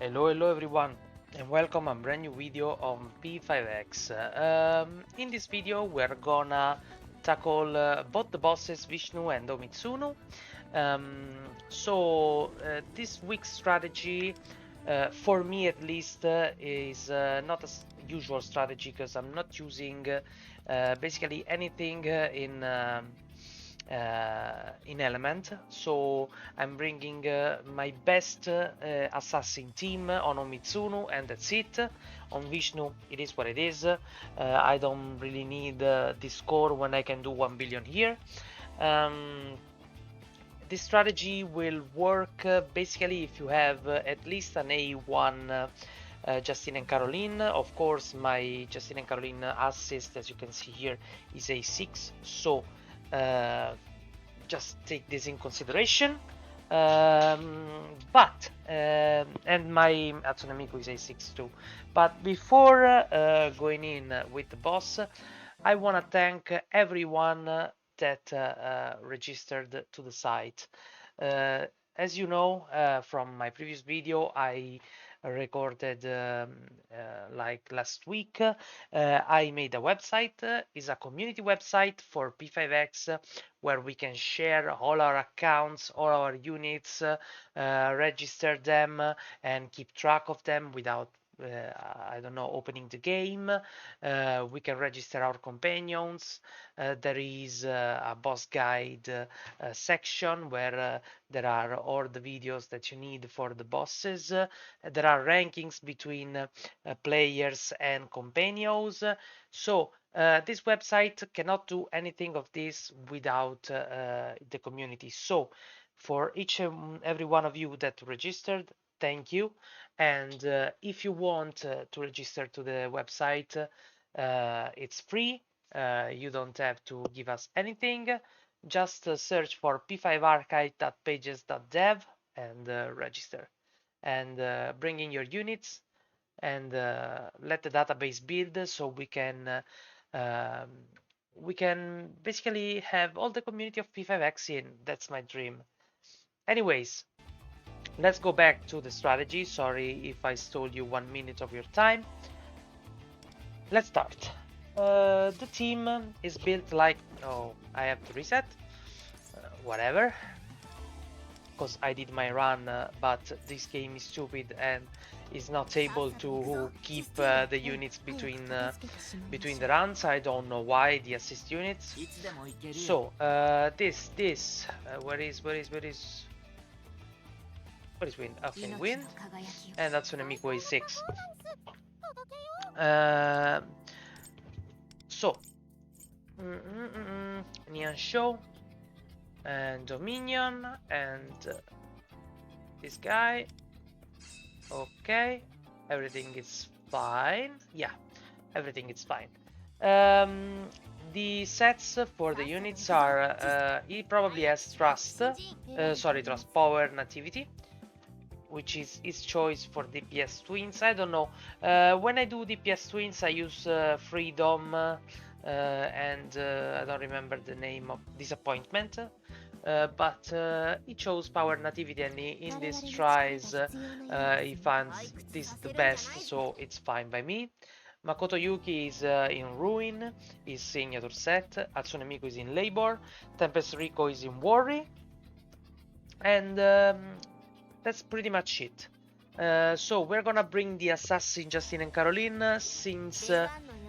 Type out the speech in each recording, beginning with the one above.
Hello everyone, and welcome a brand new video on P5X. In this video we're gonna tackle both the bosses Vishnu and Oumitsunu. This week's strategy, for me at least, is not a usual strategy because I'm not using basically anything in Element, so I'm bringing my best assassin team on Oumitsunu, and that's it. On Vishnu, it is what it is. I don't really need this score when I can do 1 billion here. This strategy will work basically if you have at least an A1 Justin and Caroline. Of course, my Justin and Caroline assist, as you can see here, is A6, so just take this in consideration. And my Hatsune Miku is A6 too. But before going in with the boss, I want to thank everyone that registered to the site. As you know from my previous video, I recorded like last week. I made a website. It's a community website for P5X where we can share all our accounts, all our units, register them, and keep track of them without I don't know, opening the game. We can register our companions. There is a boss guide section where there are all the videos that you need for the bosses. There are rankings between players and companions. So this website cannot do anything of this without the community. So for each and every one of you that registered, thank you. And if you want to register to the website, it's free. You don't have to give us anything. Just search for p5archive.pages.dev and register. And bring in your units and let the database build so we can basically have all the community of P5X in. That's my dream. Anyways, let's go back to the strategy. Sorry if I stole you 1 minute of your time. Let's start. The team is built like... Oh, I have to reset. Whatever. Because I did my run, but this game is stupid and is not able to keep the units between the runs. I don't know why, the assist units. So, where is wind? Okay, wind, and that's Hatsune Miku A6. Neon Show and Dominion and this guy. Okay, everything is fine. Yeah, everything is fine. The sets for the units are he probably has trust, power, nativity, which is his choice for DPS twins. I don't know. When I do DPS twins, I use freedom and I don't remember the name of disappointment. But he chose power nativity, and in these tries he finds this the best, so it's fine by me. Makoto Yuki is in Ruin, is signature set. Hatsune Miku is in Labor. Tempest Rico is in Worry. And that's pretty much it. So we're gonna bring the assassin Justin and Caroline, since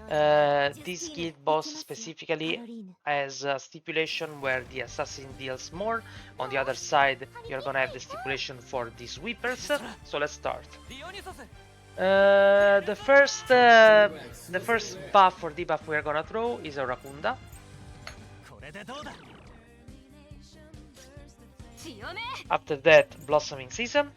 this guild boss specifically has a stipulation where the assassin deals more. On the other side, you're gonna have the stipulation for the sweepers. So let's start. The first buff or debuff we're gonna throw is a Rakunda. After that, Blossoming Season.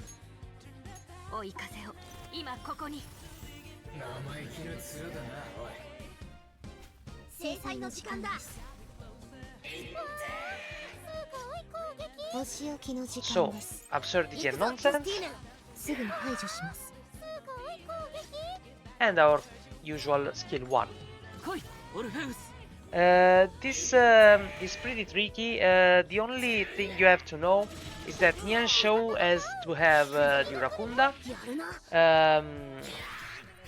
So, Absurdity and Nonsense. And our usual skill 1. This is pretty tricky. The only thing you have to know is that Nian Shou has to have the Rakunda.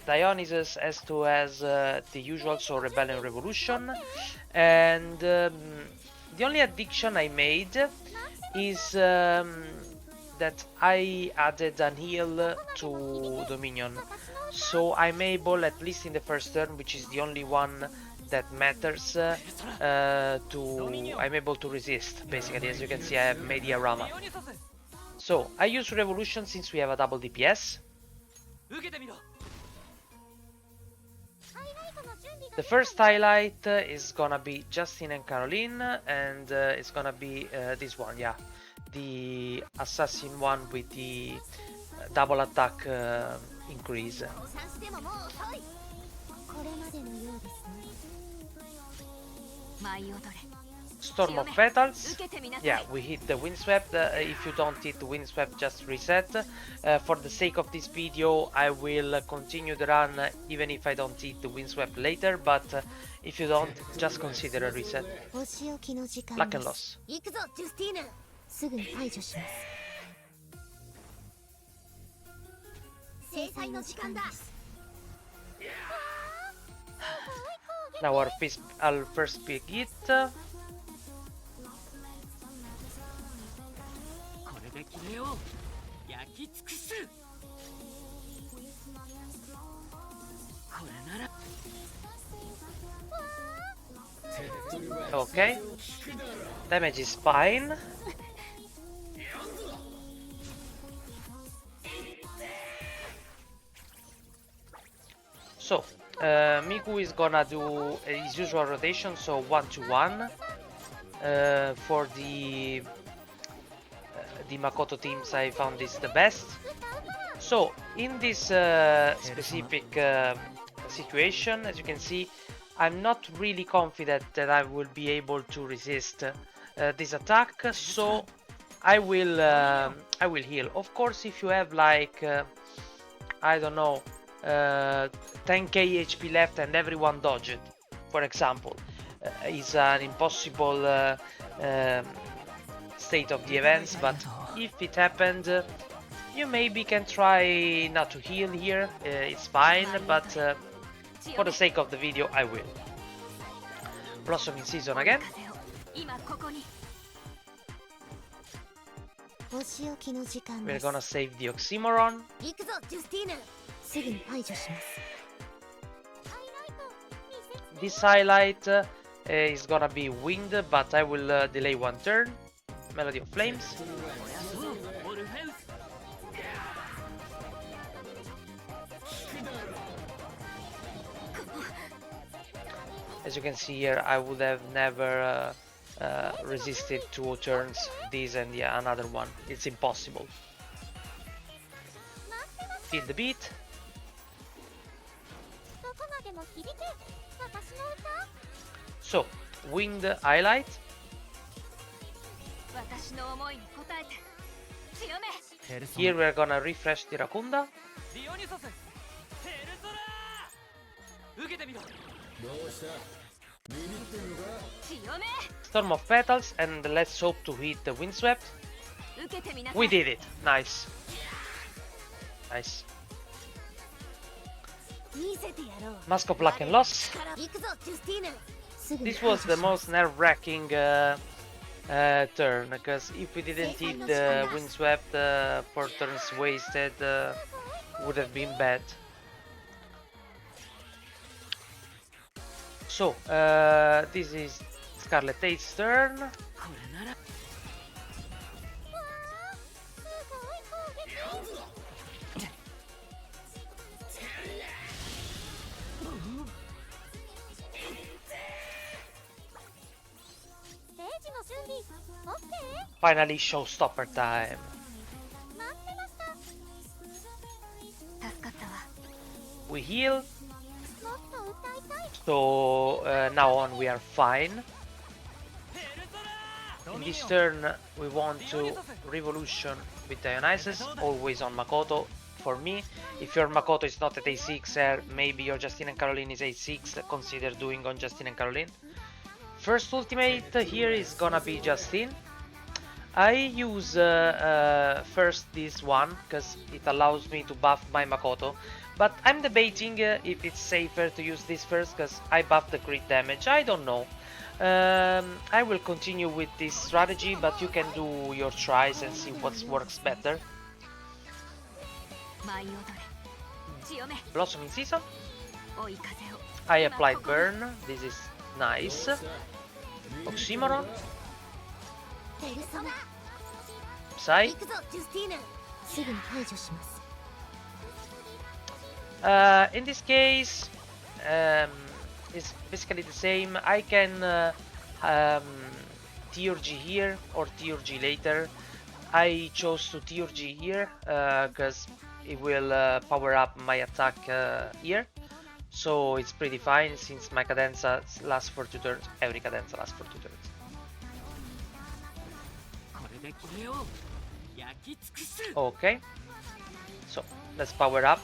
Dionysus has to has the usual, so Rebellion Revolution. And the only addition I made is that I added an heal to Dominion. So I'm able, at least in the first turn, which is the only one that matters, I'm able to resist, basically. As you can see, I have made Rama. So I use Revolution since we have a double DPS. The first highlight is gonna be Justin and Caroline, and it's gonna be this one, yeah, the assassin one with the double attack increase. Storm of Petals. Yeah, we hit the Windswept. If you don't hit the Windswept, just reset. For the sake of this video, I will continue the run even if I don't hit the Windswept later, but if you don't, just consider a reset. Luck and loss. Now our first big hit. Okay, damage is fine. So Miku is gonna do his usual rotation, so 1-1 for the Makoto teams. I found this the best. So in this specific situation, as you can see, I'm not really confident that I will be able to resist this attack, so I will heal. Of course, if you have like I don't know, 10k HP left and everyone dodged, for example, is an impossible state of the events, but if it happened, you maybe can try not to heal here, it's fine, but for the sake of the video I will. Blossom in season again. We're gonna save the Oxymoron. This highlight is gonna be winged, but I will delay one turn. Melody of Flames. As you can see here, I would have never resisted 2 turns, this and yeah, another one. It's impossible. Feel the beat. So, winged highlight. Here we're gonna refresh the Rakunda. Storm of Petals, and let's hope to hit the Windswept. We did it! Nice. Nice. Mask of Luck and Loss. This was the most nerve-wracking turn, because if we didn't hit the Windswept, 4 turns wasted would have been bad. So, this is Scarlet 8's turn. Finally, showstopper time. We heal. So now on we are fine. In this turn we want to Revolution with Dionysus, always on Makoto for me. If your Makoto is not at A6, maybe your Justin and Caroline is A6, consider doing on Justin and Caroline. first ultimate here is gonna be Justin. I use first this one because it allows me to buff my Makoto, but I'm debating if it's safer to use this first because I buff the crit damage. I don't know. I will continue with this strategy, but you can do your tries and see what works better. Blossom in season. I applied burn. This is nice. Oxymoron. Psy. In this case, it's basically the same. I can TRG here or TRG later. I chose to TRG here because it will power up my attack here. So it's pretty fine since my cadenza lasts for 2 turns. Every cadenza lasts for 2 turns. Okay, so let's power up.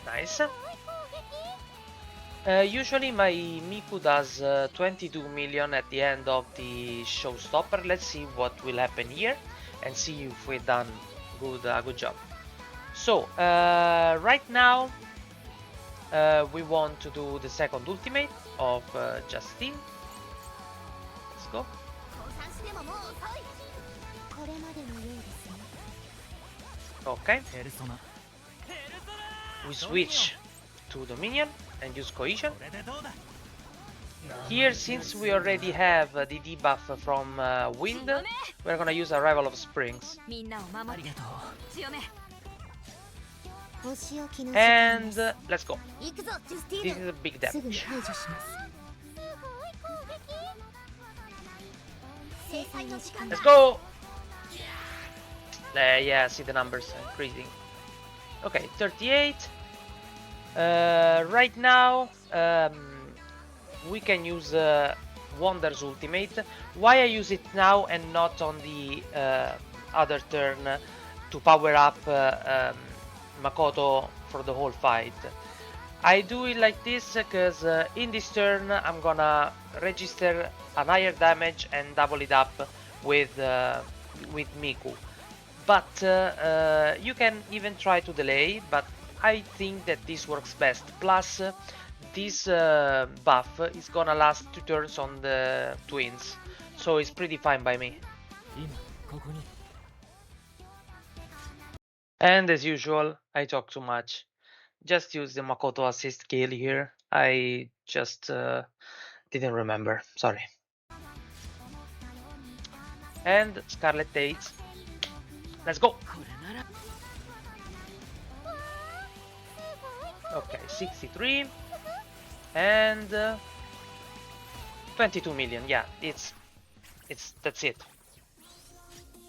Nice. Usually my Miku does 22 million at the end of the showstopper. Let's see what will happen here and see if we've done a good job. So right now we want to do the second ultimate of Justin. Let's go. Okay. We switch to Dominion and use Cohesion. Here, since we already have the debuff from Wind, we're gonna use Arrival of Springs. And let's go. This is a big damage. Let's go! Yeah, see the numbers increasing. Okay, 38. Right now, we can use Wonder's ultimate. Why I use it now and not on the other turn to power up Makoto for the whole fight? I do it like this because in this turn I'm gonna register a higher damage and double it up with Miku. But you can even try to delay, but I think that this works best. Plus, this buff is gonna last 2 turns on the twins, so it's pretty fine by me. And as usual, I talk too much. Just use the Makoto assist kill here. I just didn't remember, sorry. And Scarlet Tate. Let's go! Okay, 63 and 22 million. Yeah, that's it.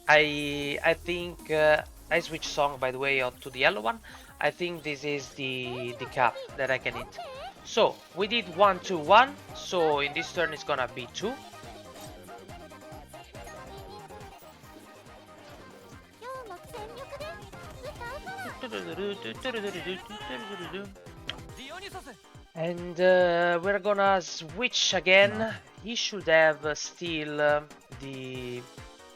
I think I switch song, by the way, to the yellow one. I think this is the cap that I can hit. So we did 1 2 1. So in this turn it's gonna be 2. And we're gonna switch again. He should have still the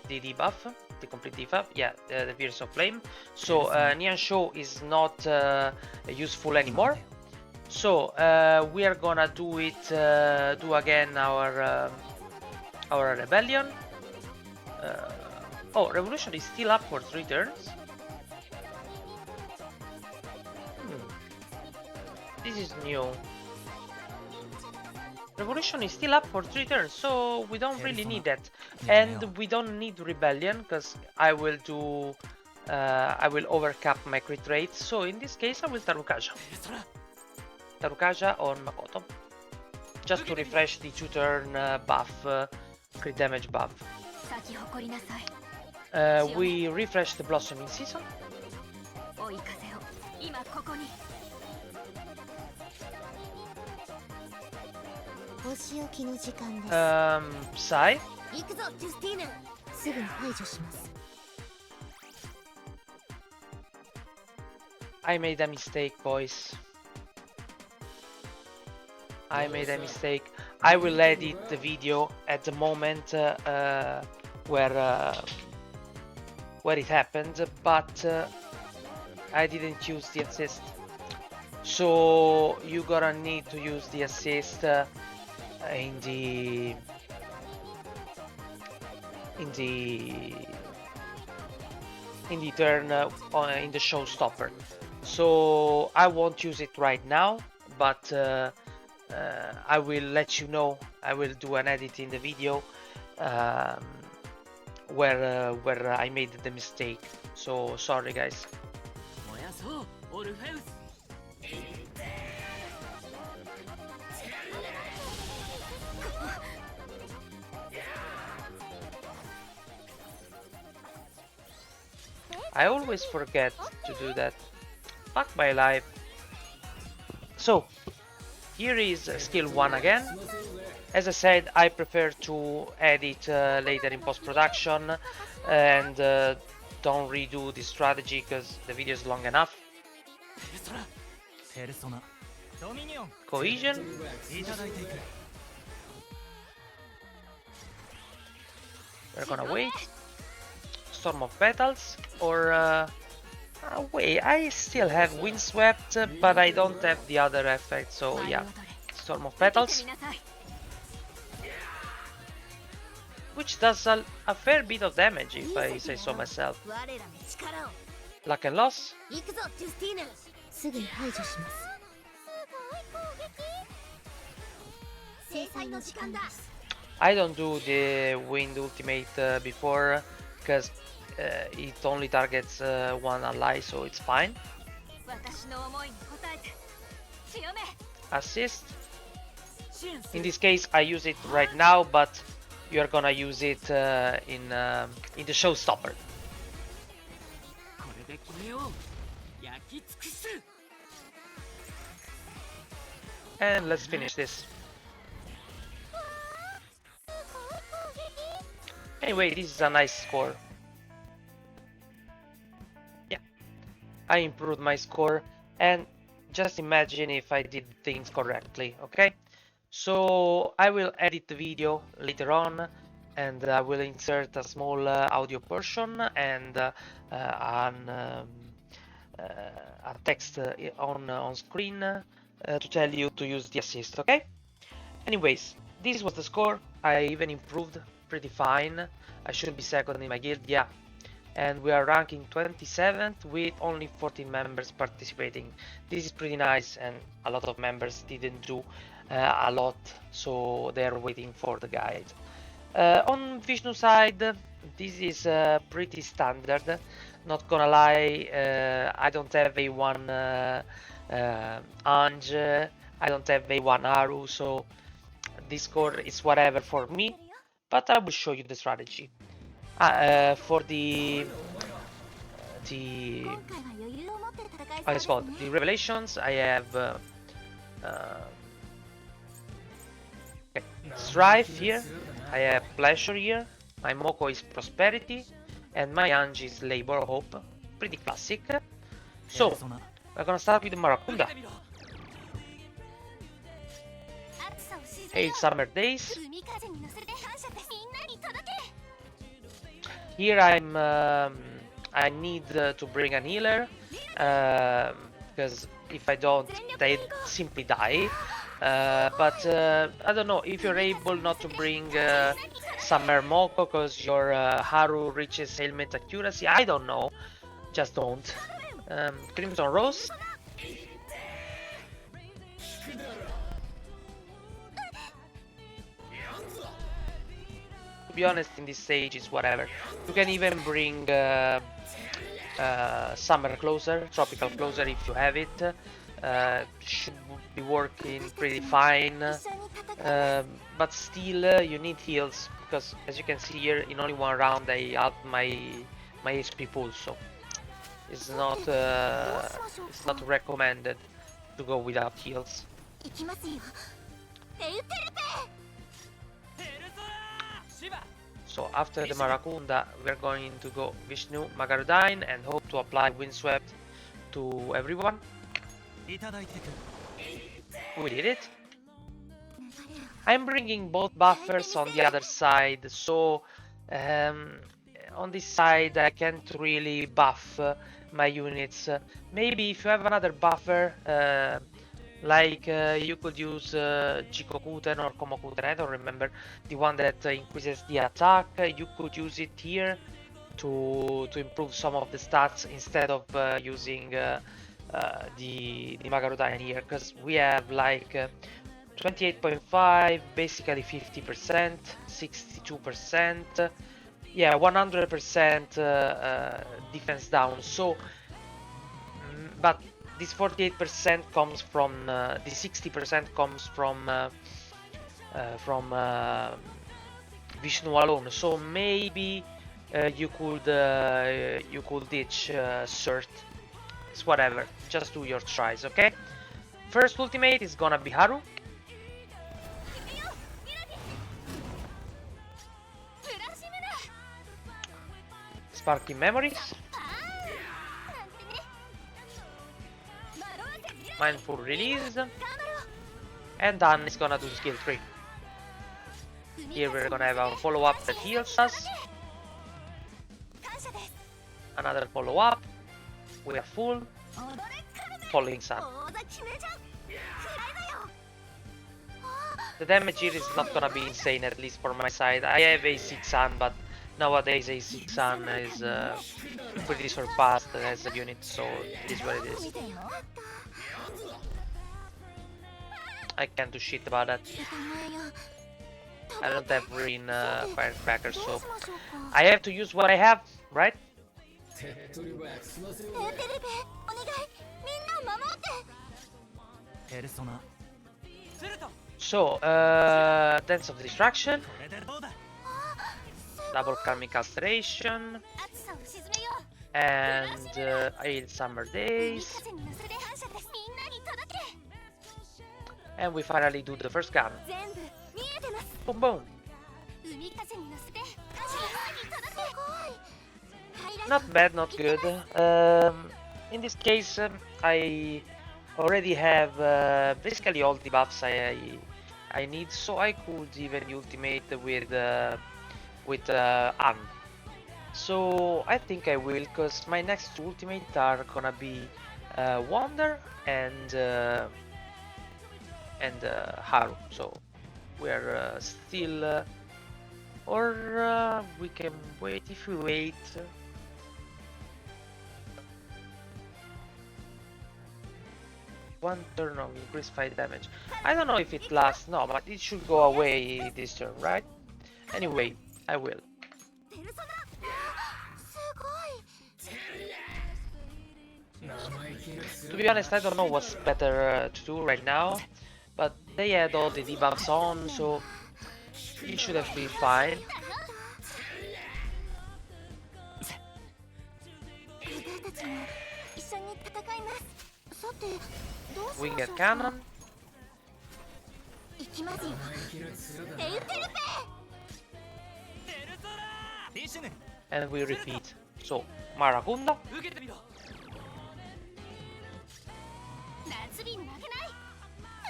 debuff, the complete debuff. Yeah, the Pierce of Flame. So Nian Shou is not useful anymore. So we are gonna do it. Do again our rebellion. Oh, Revolution is still up for 3 turns. This is new. Revolution is still up for 3 turns, so we don't really need that. And we don't need Rebellion, because I will do... I will overcap my crit rate, so in this case I will Tarukaja. Tarukaja on Makoto. Just to refresh the 2-turn buff, crit damage buff. We refresh the Blossoming Season. Psy. I made a mistake, boys. I made a mistake. I will edit the video at the moment where it happened, but I didn't use the assist. So you're gonna need to use the assist in the turn in the showstopper. So I won't use it right now, but I will let you know. I will do an edit in the video where I made the mistake. So sorry, guys. I always forget to do that. Fuck my life. So, here is skill 1 again. As I said, I prefer to edit later in post-production and don't redo the strategy because the video is long enough. Cohesion. We're gonna wait. Storm of Petals, or wait, I still have Windswept, but I don't have the other effect, so yeah, Storm of Petals, which does a fair bit of damage if I say so myself. Luck and Loss. I don't do the Wind Ultimate before, because it only targets one ally, so it's fine. Assist. In this case, I use it right now, but you're gonna use it in the showstopper. And let's finish this. Anyway, this is a nice score. Yeah, I improved my score, and just imagine if I did things correctly, okay? So I will edit the video later on, and I will insert a small audio portion and a text on screen to tell you to use the assist, okay? Anyways, this was the score. I even improved pretty fine. I should be second in my guild, yeah. And we are ranking 27th with only 14 members participating. This is pretty nice, and a lot of members didn't do a lot, so they're waiting for the guide. On Vishnu side, this is pretty standard. Not gonna lie, I don't have A1 Anj, I don't have A1 Haru, so this score is whatever for me. But I will show you the strategy. For the how it's called, the revelations, I have Strife here, I have Pleasure here, my Moko is Prosperity, and my Anji is Labor Hope. Pretty classic. So, we're gonna start with the Maracunda. 8 summer days. Here I need to bring an healer, because if I don't, they simply die. But I don't know if you're able not to bring Summer Moko because your Haru reaches ailment accuracy. I don't know, just don't. Crimson Rose. To be honest, in this stage it's whatever. You can even bring Summer Closer, Tropical Closer if you have it. Should be working pretty fine, but still you need heals, because as you can see here, in only one round I upped my HP pool, so it's not recommended to go without heals. So after the Maracunda, we're going to go Vishnu, Magarudyne, and hope to apply Windswept to everyone. We did it. I'm bringing both buffers on the other side, so on this side I can't really buff my units. Maybe if you have another buffer, like you could use Jikokuten or Komokuten, I don't remember, the one that increases the attack, you could use it here to improve some of the stats instead of using the Magarudan here, because we have like 28.5, basically 50%, 62%, yeah, 100% defense down. So, but this 48% comes from the 60% comes from Vishnu alone. So maybe you could ditch Cert. It's whatever. Just do your tries, okay? First ultimate is gonna be Haru. Sparking Memories. Mindful Release. And then it's gonna do skill 3. Here we're gonna have our follow-up that heals us. Another follow-up. We are full. Falling Sun. The damage here is not gonna be insane, at least for my side. I have A6 Sun, but nowadays A6 Sun is pretty surpassed as a unit, so it is what it is. I can't do shit about that. I don't have green firecrackers, so I have to use what I have, right? So, Dance of Distraction, double Karmic Castration, and 8 Summer Days. And we finally do the first gun. Boom boom. Not bad, not good. In this case, I already have basically all the buffs I need, so I could even ultimate with Ann. So I think I will, because my next ultimate are gonna be Wander and Haru. So we're still, or we can wait. If we wait. One turn of increased fight damage. I don't know if it lasts. No, but it should go away this turn, right? Anyway, I will. To be honest, I don't know what's better to do right now, but they had all the debuffs on, so it should have been fine. Winged Cannon. And we repeat. So, Maracunda.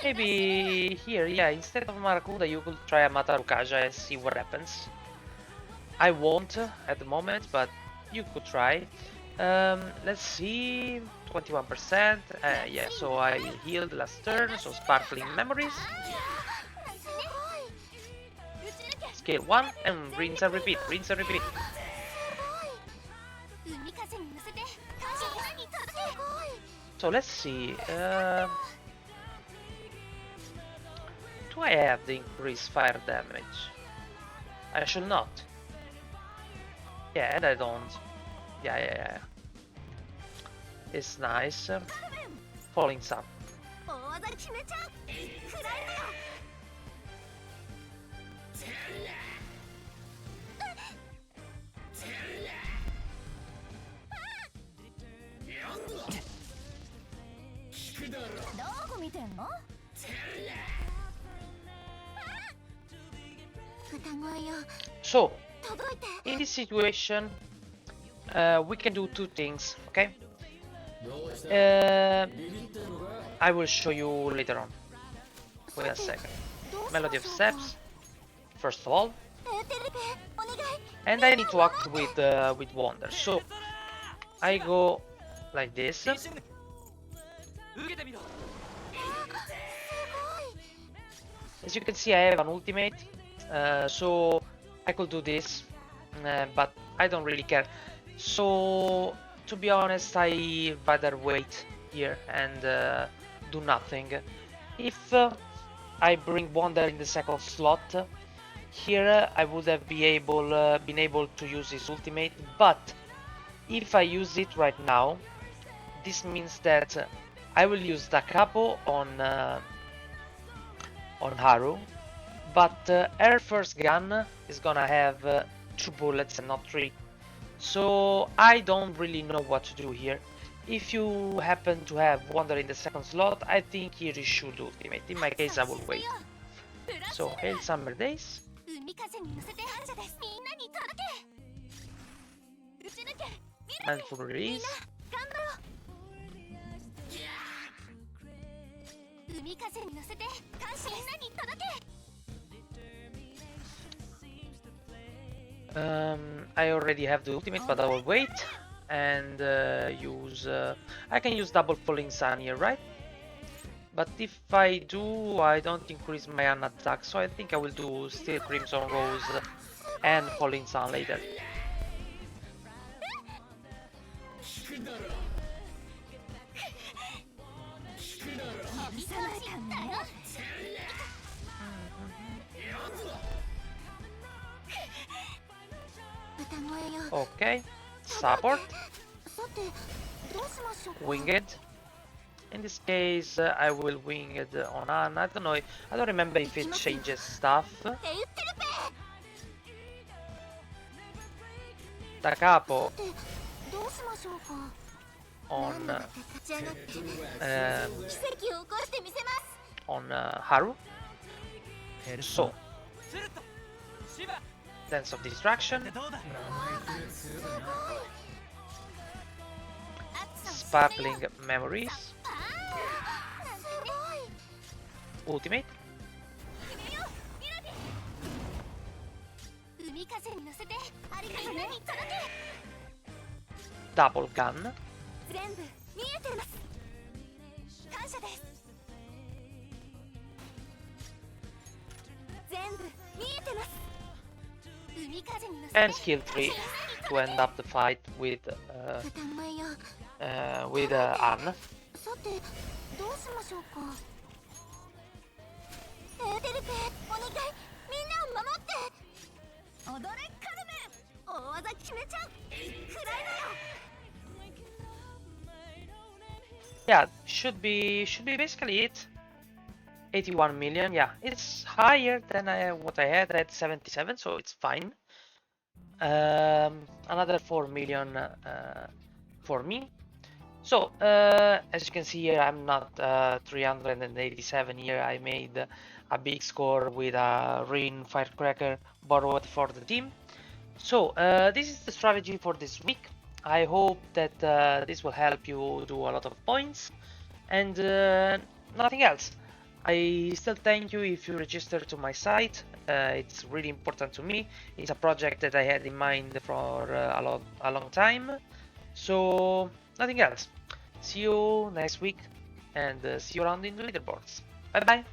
Maybe here, yeah, instead of Maracunda you could try a Matarukaja and see what happens. I won't at the moment, but you could try. Let's see, 21%. Yeah, so I healed last turn, so Sparkling Memories. Scale 1 and rinse and repeat, rinse and repeat. So let's see. Do I have the increased fire damage? I should not. Yeah, and I don't. Yeah. It's nice. Falling Sun. So, in this situation, we can do two things, okay? I will show you later on. Wait a second. Melody of Steps, first of all, and I need to act with Wonder. So I go like this. As you can see, I have an ultimate, so I could do this, but I don't really care. So to be honest, I rather wait here and do nothing. If I bring Wonder in the second slot, here I would have been able to use his ultimate, but if I use it right now, this means that I will use Da Capo on Haru, but her first gun is gonna have 2 bullets and not 3. So I don't really know what to do here. If you happen to have Wonder in the second slot, I think here you should ultimate. In my case, I will wait. So, Hail Summer Days. Mindful Release. I already have the ultimate, but I will wait and use. I can use double Falling Sun here, right? But if I do, I don't increase my attack, so I think I will do still Crimson Rose and Falling Sun later. Okay, support, winged. In this case, I will winged on Anna. I don't know. I don't remember if it changes stuff. Da Capo on Haru. So, Dance of Distraction, Sparkling Memories, Ultimate, Double Gun, and skill 3 to end up the fight with Anne. Yeah, should be basically it. 81 million, yeah, it's higher than what I had at 77, so it's fine. Another 4 million for me. So as you can see here, I'm not 387 here. I made a big score with a Rin Firecracker borrowed for the team. So this is the strategy for this week. I hope that this will help you do a lot of points and nothing else. I still thank you if you register to my site. It's really important to me. It's a project that I had in mind for a long time. So nothing else. See you next week and see you around in the leaderboards. Bye bye.